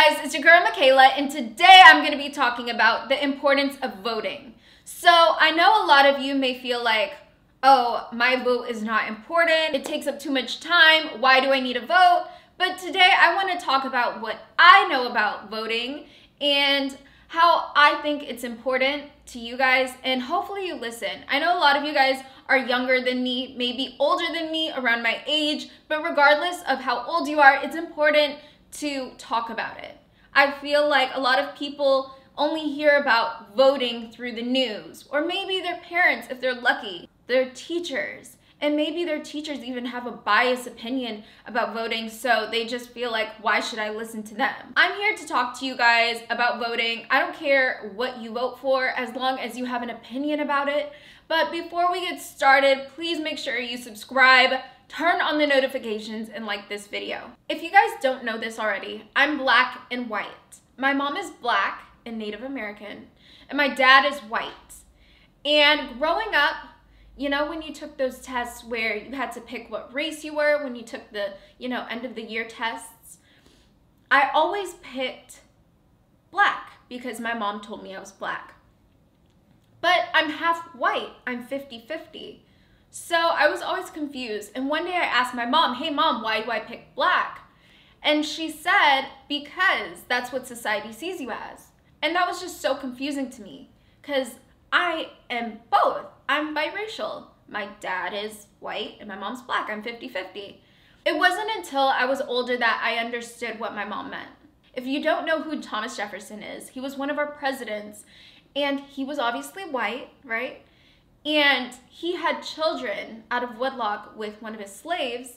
guys, it's your girl Michaela, and today I'm going to be talking about the importance of voting. So I know a lot of you may feel like, oh, my vote is not important, it takes up too much time, why do I need a vote? But today I want to talk about what I know about voting and how I think it's important to you guys, and hopefully you listen. I know a lot of you guys are younger than me, maybe older than me, around my age, but regardless of how old you are, it's important to talk about it. I feel like a lot of people only hear about voting through the news, or maybe their parents, if they're lucky, their teachers, and maybe their teachers even have a biased opinion about voting, so they just feel like, why should I listen to them? I'm here to talk to you guys about voting. I don't care what you vote for as long as you have an opinion about it. But before we get started, please make sure you subscribe, turn on the notifications, and like this video. If you guys don't know this already, I'm black and white. My mom is black and Native American, and my dad is white. And growing up, you know, when you took those tests where you had to pick what race you were, when you took the, end of the year tests, I always picked black because my mom told me I was black. But I'm half white, I'm 50-50. So I was always confused. And one day I asked my mom, hey mom, why do I pick black? And she said, because that's what society sees you as. And that was just so confusing to me because I am both. I'm biracial. My dad is white and my mom's black. I'm 50-50. It wasn't until I was older that I understood what my mom meant. If you don't know who Thomas Jefferson is, he was one of our presidents, and he was obviously white, right? And he had children out of wedlock with one of his slaves.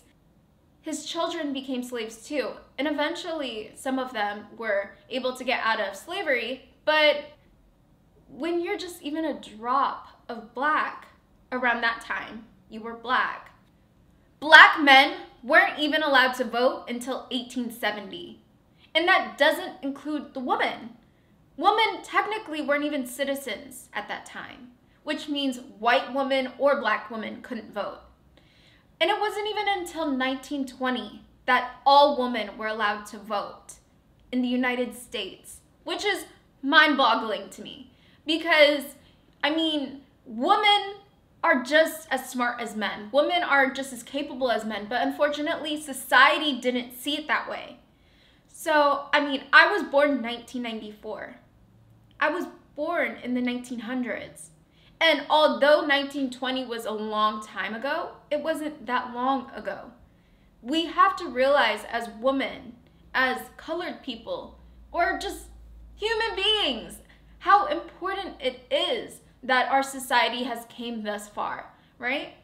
His children became slaves too, and eventually some of them were able to get out of slavery. But when you're just even a drop of black around that time, you were black. Black men weren't even allowed to vote until 1870. And that doesn't include the woman. Women technically weren't even citizens at that time, which means white women or black women couldn't vote. And it wasn't even until 1920 that all women were allowed to vote in the United States, which is mind-boggling to me because, women are just as smart as men. Women are just as capable as men, but unfortunately, society didn't see it that way. So, I was born in 1994. I was born in the 1900s. And although 1920 was a long time ago, it wasn't that long ago. We have to realize as women, as colored people, or just human beings, how important it is that our society has came thus far, right?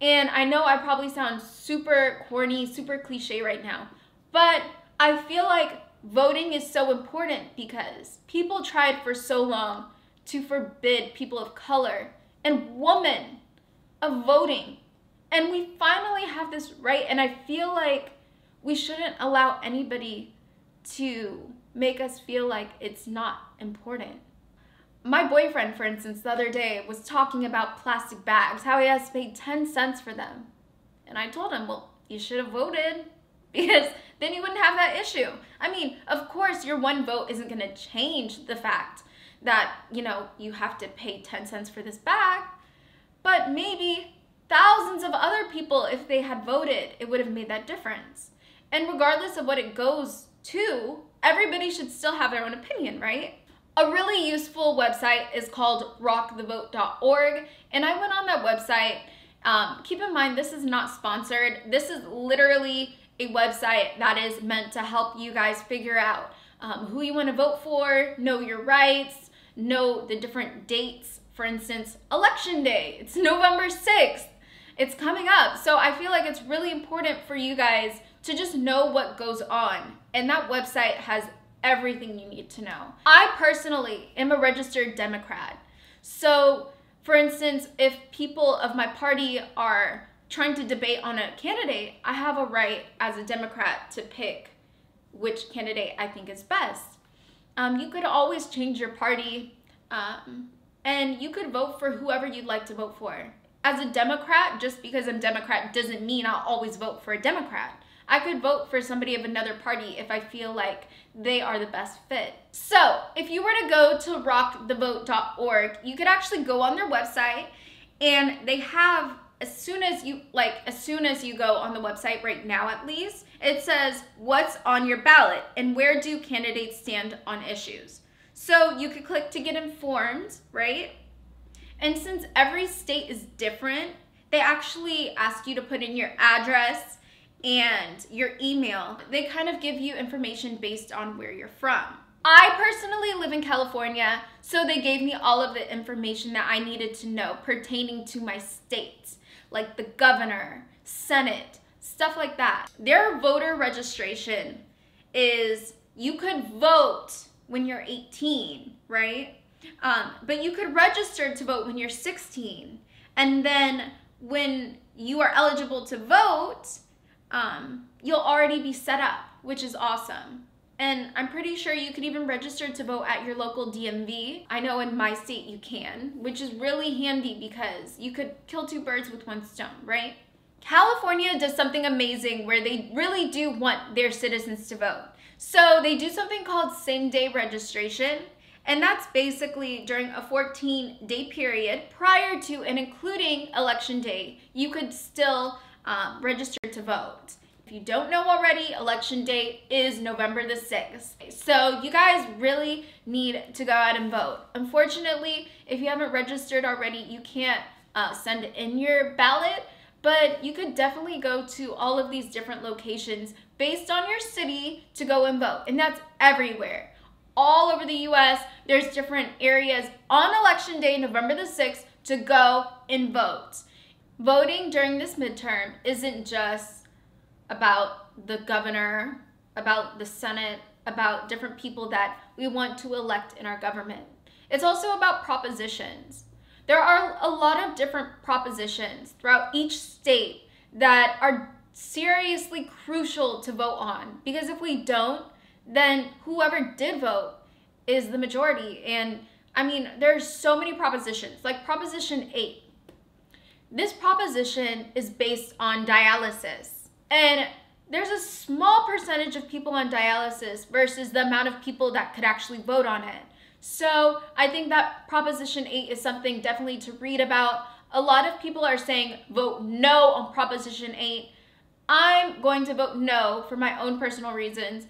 And I know I probably sound super corny, super cliche right now, but I feel like voting is so important because people tried for so long to forbid people of color and women of voting. And we finally have this right, and I feel like we shouldn't allow anybody to make us feel like it's not important. My boyfriend, for instance, the other day was talking about plastic bags, how he has to pay 10 cents for them. And I told him, well, you should have voted because then you wouldn't have that issue. Of course, your one vote isn't going to change the fact that, you have to pay 10 cents for this bag, but maybe thousands of other people, if they had voted, it would have made that difference. And regardless of what it goes to, everybody should still have their own opinion, right? A really useful website is called rockthevote.org, and I went on that website. Keep in mind, this is not sponsored. This is literally a website that is meant to help you guys figure out who you want to vote for, know your rights, know the different dates. For instance, Election Day, it's November 6th. It's coming up. So I feel like it's really important for you guys to just know what goes on. And that website has everything you need to know. I personally am a registered Democrat. So for instance, if people of my party are trying to debate on a candidate, I have a right as a Democrat to pick which candidate I think is best. You could always change your party, and you could vote for whoever you'd like to vote for. As a Democrat, just because I'm Democrat doesn't mean I'll always vote for a Democrat. I could vote for somebody of another party if I feel like they are the best fit. So if you were to go to rockthevote.org, you could actually go on their website, and they have, as soon as you go on the website right now, at least, it says what's on your ballot and where do candidates stand on issues. So you could click to get informed, right? And since every state is different, they actually ask you to put in your address and your email. They kind of give you information based on where you're from. I personally live in California, so they gave me all of the information that I needed to know pertaining to my state, like the governor, Senate, stuff like that. Their voter registration is, you could vote when you're 18, right? But you could register to vote when you're 16. And then when you are eligible to vote, you'll already be set up, which is awesome. And I'm pretty sure you could even register to vote at your local DMV. I know in my state you can, which is really handy because you could kill two birds with one stone, right? California does something amazing where they really do want their citizens to vote. So they do something called same-day registration, and that's basically during a 14-day period prior to and including election day, you could still register to vote. If you don't know already, election day is November the 6th. So you guys really need to go out and vote. Unfortunately, if you haven't registered already, you can't send in your ballot, but you could definitely go to all of these different locations based on your city to go and vote. And that's everywhere. All over the US, there's different areas on election day, November the 6th, to go and vote. Voting during this midterm isn't just about the governor, about the Senate, about different people that we want to elect in our government. It's also about propositions. There are a lot of different propositions throughout each state that are seriously crucial to vote on, because if we don't, then whoever did vote is the majority. And I mean, there's so many propositions, like Proposition 8. This proposition is based on dialysis. And there's a small percentage of people on dialysis versus the amount of people that could actually vote on it. So I think that Proposition 8 is something definitely to read about. A lot of people are saying vote no on Proposition 8. I'm going to vote no for my own personal reasons.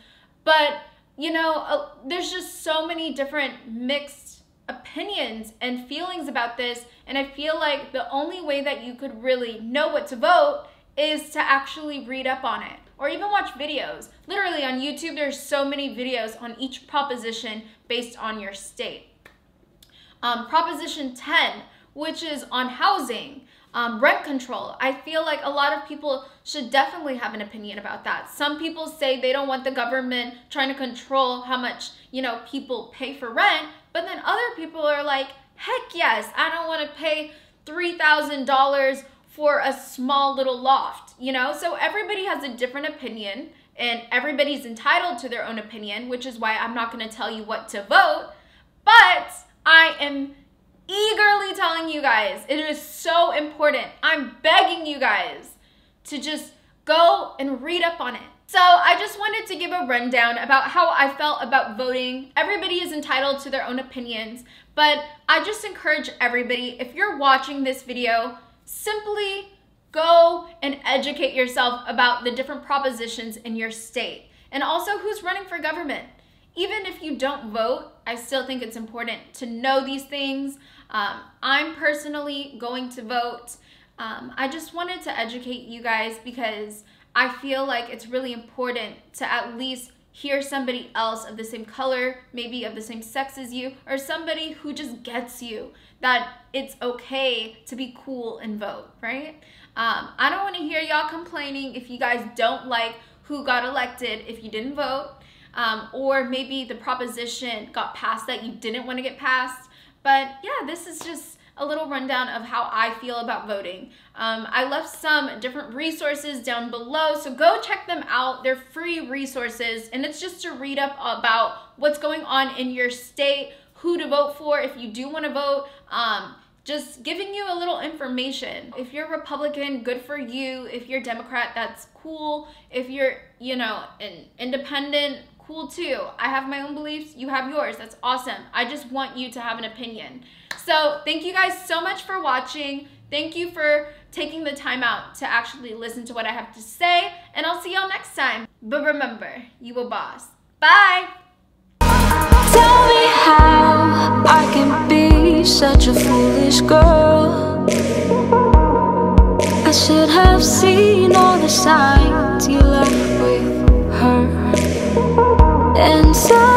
But, you know, there's just so many different mixed opinions and feelings about this. And I feel like the only way that you could really know what to vote is to actually read up on it or even watch videos. Literally on YouTube, there's so many videos on each proposition based on your state. Proposition 10, which is on housing, rent control. I feel like a lot of people should definitely have an opinion about that. Some people say they don't want the government trying to control how much, you know, people pay for rent, but then other people are like, heck yes, I don't want to pay $3,000 for a small little loft, you know? So everybody has a different opinion and everybody's entitled to their own opinion, which is why I'm not gonna tell you what to vote, but I am eagerly telling you guys, it is so important. I'm begging you guys to just go and read up on it. So I just wanted to give a rundown about how I felt about voting. Everybody is entitled to their own opinions, but I just encourage everybody, if you're watching this video, simply go and educate yourself about the different propositions in your state and also who's running for government. Even if you don't vote, I still think it's important to know these things. I'm personally going to vote. I just wanted to educate you guys because I feel like it's really important to at least hear somebody else of the same color, maybe of the same sex as you, or somebody who just gets you that it's okay to be cool and vote, right? I don't want to hear y'all complaining if you guys don't like who got elected if you didn't vote, or maybe the proposition got passed that you didn't want to get passed. But yeah, this is just a little rundown of how I feel about voting. I left some different resources down below, so go check them out. They're free resources, and it's just to read up about what's going on in your state, who to vote for if you do want to vote, just giving you a little information. If you're Republican, good for you. If you're Democrat, that's cool. If you're, you know, an independent, cool too. I have my own beliefs, you have yours. That's awesome. I just want you to have an opinion. So thank you guys so much for watching. Thank you for taking the time out to actually listen to what I have to say, and I'll see y'all next time. But remember, you a boss. Bye! Tell me how I can be such a foolish girl. I should have seen all the signs you left with her. And so